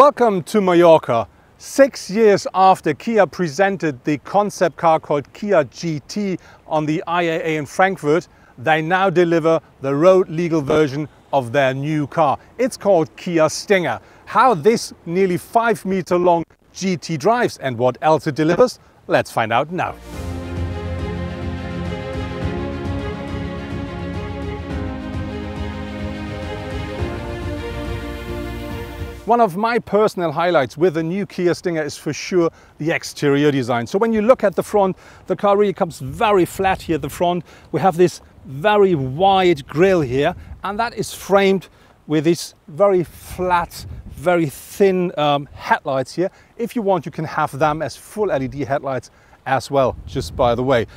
Welcome to Mallorca. 6 years after Kia presented the concept car called Kia GT on the IAA in Frankfurt, they now deliver the road legal version of their new car. It's called Kia Stinger. How this nearly 5-meter long GT drives and what else it delivers, let's find out now. One of my personal highlights with the new Kia Stinger is for sure the exterior design. So when you look at the front, the car really comes very flat here at the front. We have this very wide grille here, and that is framed with these very flat, very thin headlights here. If you want, you can have them as full LED headlights as well, just by the way.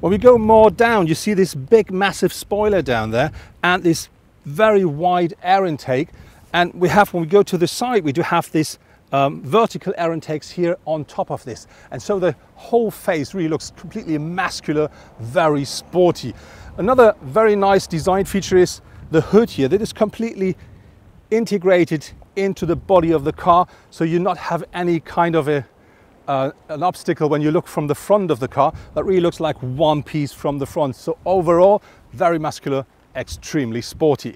When we go more down, you see this big massive spoiler down there and this very wide air intake. And we have, when we go to the side, we do have this vertical air intakes here on top of this. And so the whole face really looks completely muscular, very sporty. Another very nice design feature is the hood here that is completely integrated into the body of the car. So you not have any kind of an obstacle when you look from the front of the car. That really looks like one piece from the front. So overall, very muscular, extremely sporty.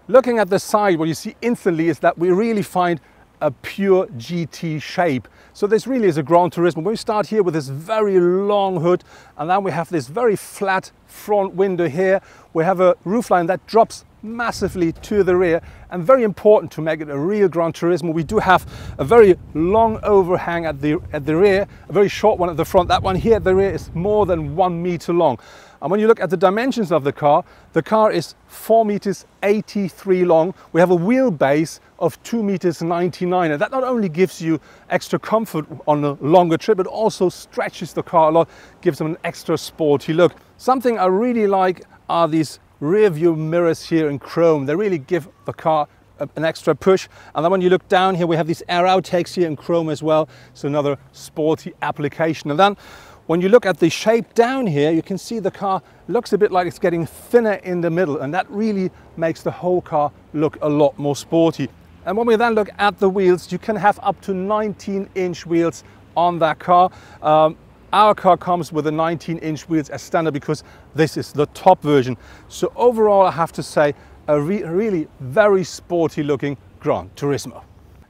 Looking at the side, what you see instantly is that we really find a pure GT shape. So this really is a Gran Turismo. When we start here with this very long hood, and then we have this very flat front window here. We have a roofline that drops massively to the rear, and very important to make it a real Gran Turismo, we do have a very long overhang at the rear, a very short one at the front. That one here at the rear is more than 1 meter long. And when you look at the dimensions of the car is 4 meters 83 long. We have a wheelbase of 2 meters 99. And that not only gives you extra comfort on a longer trip, it also stretches the car a lot, gives them an extra sporty look. Something I really like are these rear view mirrors here in chrome. They really give the car an extra push. And then when you look down here, we have these air outtakes here in chrome as well. So another sporty application. And then when you look at the shape down here, you can see the car looks a bit like it's getting thinner in the middle, and that really makes the whole car look a lot more sporty. And when we then look at the wheels, you can have up to 19-inch wheels on that car. Our car comes with a 19-inch wheels as standard because this is the top version. So overall, I have to say, a really very sporty looking Gran Turismo.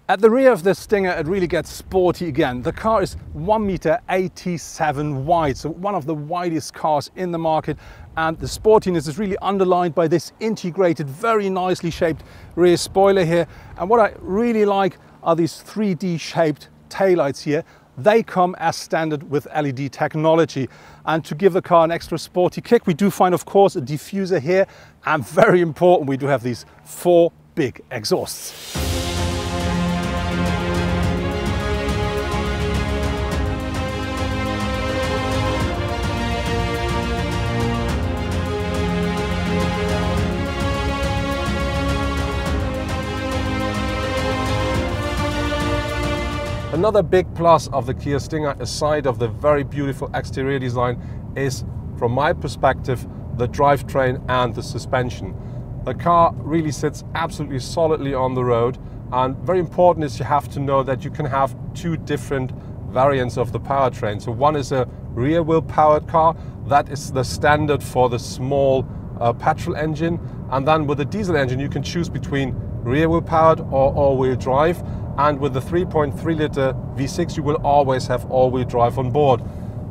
At the rear of the Stinger, it really gets sporty again. The car is 1 meter 87 wide, so one of the widest cars in the market. And the sportiness is really underlined by this integrated, very nicely shaped rear spoiler here. And what I really like are these 3D shaped taillights here. They come as standard with LED technology. And to give the car an extra sporty kick, we do find, of course, a diffuser here. And very important, we do have these 4 big exhausts. Another big plus of the Kia Stinger, aside of the very beautiful exterior design, is, from my perspective, the drivetrain and the suspension. The car really sits absolutely solidly on the road, and very important is you have to know that you can have 2 different variants of the powertrain. So one is a rear wheel powered car, that is the standard for the small petrol engine, and then with the diesel engine you can choose between rear wheel powered or all-wheel drive. And with the 3.3 liter V6, you will always have all-wheel drive on board.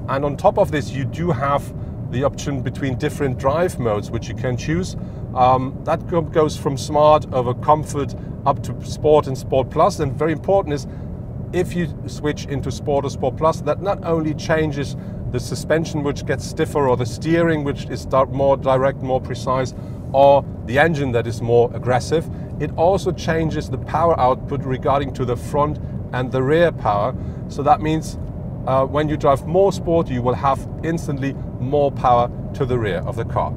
And on top of this, you do have the option between different drive modes, which you can choose. That goes from Smart over Comfort up to Sport and Sport Plus. And very important is, if you switch into Sport or Sport Plus, that not only changes the suspension, which gets stiffer, or the steering, which is more direct, more precise, or the engine that is more aggressive, it also changes the power output regarding to the front and the rear power. So that means when you drive more sport, you will have instantly more power to the rear of the car.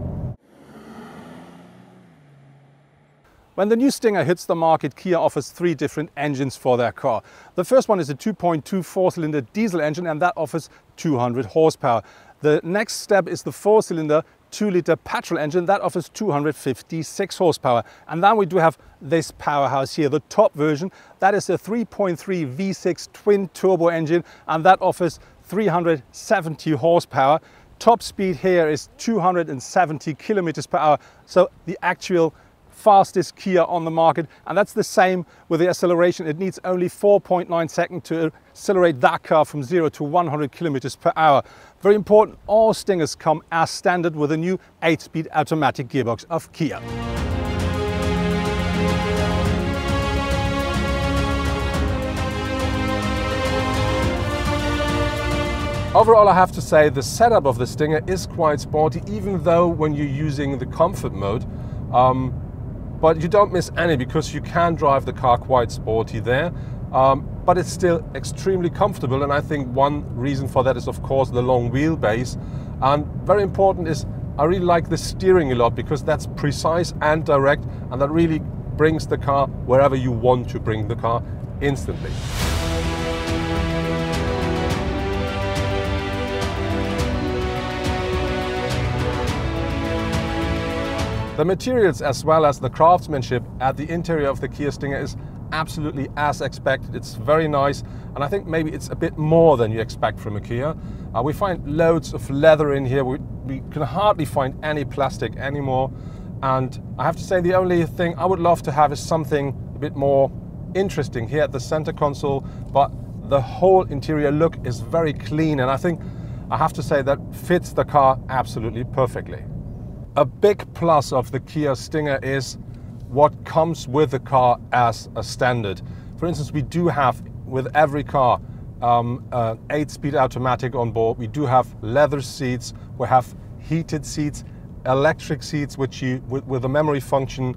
When the new Stinger hits the market, Kia offers 3 different engines for their car. The first one is a 2.2 4-cylinder diesel engine, and that offers 200 horsepower. The next step is the 4-cylinder 2-liter petrol engine that offers 256 horsepower. And then we do have this powerhouse here, the top version. That is a 3.3 V6 twin-turbo engine, and that offers 370 horsepower. Top speed here is 270 kilometers per hour, so the actual fastest Kia on the market. And that's the same with the acceleration. It needs only 4.9 seconds to accelerate that car from 0 to 100 kilometers per hour. Very important, all Stingers come as standard with a new 8-speed automatic gearbox of Kia. Overall, I have to say the setup of the Stinger is quite sporty, even though when you're using the comfort mode, but you don't miss any because you can drive the car quite sporty there. But it's still extremely comfortable, and I think one reason for that is of course the long wheelbase. And very important is I really like the steering a lot because that's precise and direct, and that really brings the car wherever you want to bring the car instantly. The materials as well as the craftsmanship at the interior of the Kia Stinger is absolutely as expected. It's very nice, and I think maybe it's a bit more than you expect from a Kia. We find loads of leather in here. We can hardly find any plastic anymore, and I have to say the only thing I would love to have is something a bit more interesting here at the center console, but the whole interior look is very clean, and I think I have to say that fits the car absolutely perfectly. A big plus of the Kia Stinger is what comes with the car as a standard. For instance, we do have with every car an 8-speed automatic on board. We do have leather seats, we have heated seats, electric seats with a memory function.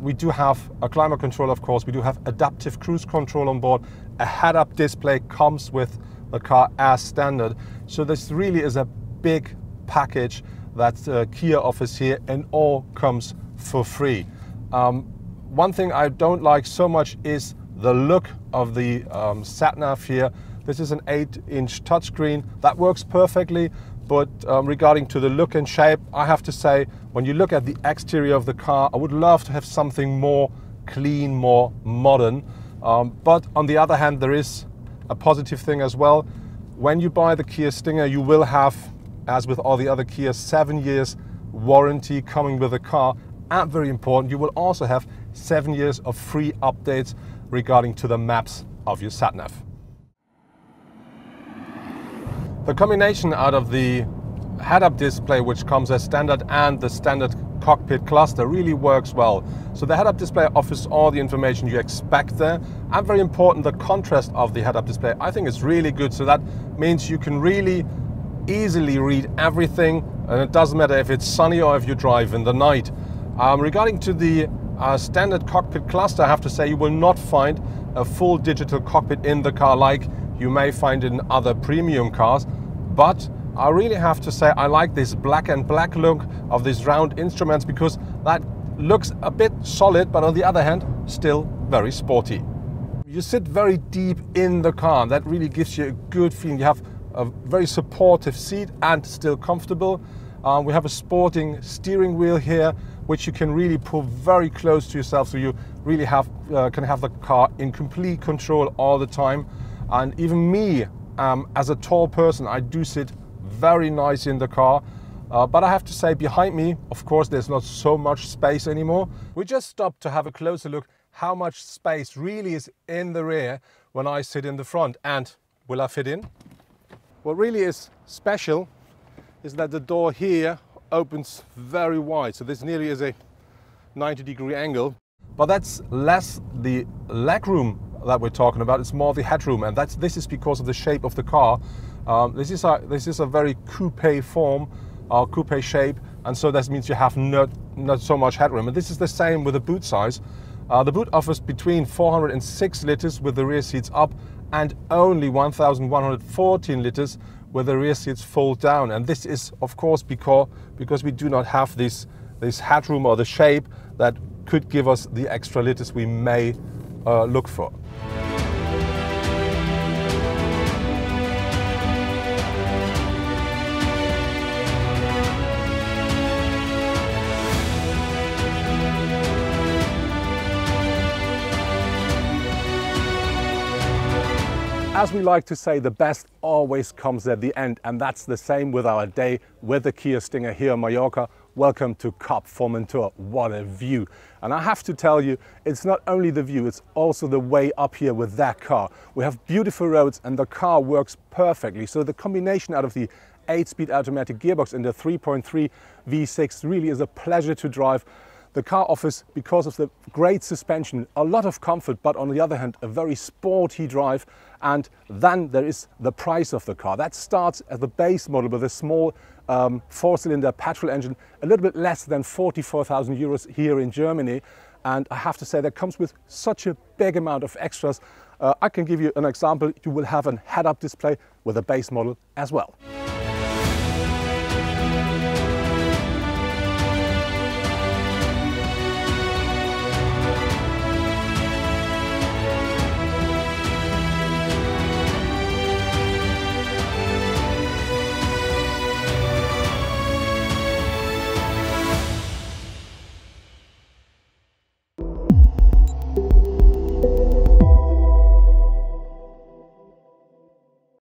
We do have a climate control, of course. We do have adaptive cruise control on board. A head-up display comes with the car as standard. So this really is a big package that Kia offers here, and all comes for free. One thing I don't like so much is the look of the sat-nav here. This is an 8-inch touchscreen that works perfectly, but regarding to the look and shape, I have to say, when you look at the exterior of the car, I would love to have something more clean, more modern. But on the other hand, there is a positive thing as well. When you buy the Kia Stinger, you will have, as with all the other Kias, 7 years warranty coming with the car. And very important, you will also have 7 years of free updates regarding to the maps of your sat-nav. The combination out of the head-up display, which comes as standard, and the standard Cockpit Cluster really works well. So the head-up display offers all the information you expect there. And very important, the contrast of the head-up display, I think is really good. So that means you can really easily read everything, and it doesn't matter if it's sunny or if you drive in the night. Regarding to the standard Cockpit Cluster, I have to say you will not find a full digital cockpit in the car like you may find in other premium cars, but I really have to say I like this black and black look of these round instruments because that looks a bit solid, but on the other hand still very sporty. You sit very deep in the car, and that really gives you a good feeling. You have a very supportive seat and still comfortable. We have a sporting steering wheel here, which you can really pull very close to yourself, so you really can have the car in complete control all the time. And even me, as a tall person, I do sit very nice in the car. But I have to say, behind me, of course, there's not so much space anymore. We just stopped to have a closer look how much space really is in the rear when I sit in the front. And will I fit in? What really is special is that the door here opens very wide. So this nearly is a 90-degree angle. But that's less the legroom that we're talking about, it's more the headroom, and this is because of the shape of the car. This is a very coupe form, coupe shape, and so that means you have not so much headroom. And this is the same with the boot size. The boot offers between 406 liters with the rear seats up and only 1,114 liters with the rear seats fold down. And this is of course because we do not have this headroom or the shape that could give us the extra liters we may look for. As we like to say, the best always comes at the end, and that's the same with our day with the Kia Stinger here in Mallorca. Welcome to Cap Formentor. What a view. And I have to tell you, it's not only the view, it's also the way up here with that car. We have beautiful roads and the car works perfectly. So the combination out of the 8-speed automatic gearbox and the 3.3 V6 really is a pleasure to drive. The car offers, because of the great suspension, a lot of comfort, but on the other hand, a very sporty drive. And then there is the price of the car. That starts at the base model with a small 4-cylinder petrol engine, a little bit less than 44,000 euros here in Germany. And I have to say that comes with such a big amount of extras. I can give you an example. You will have a head-up display with a base model as well.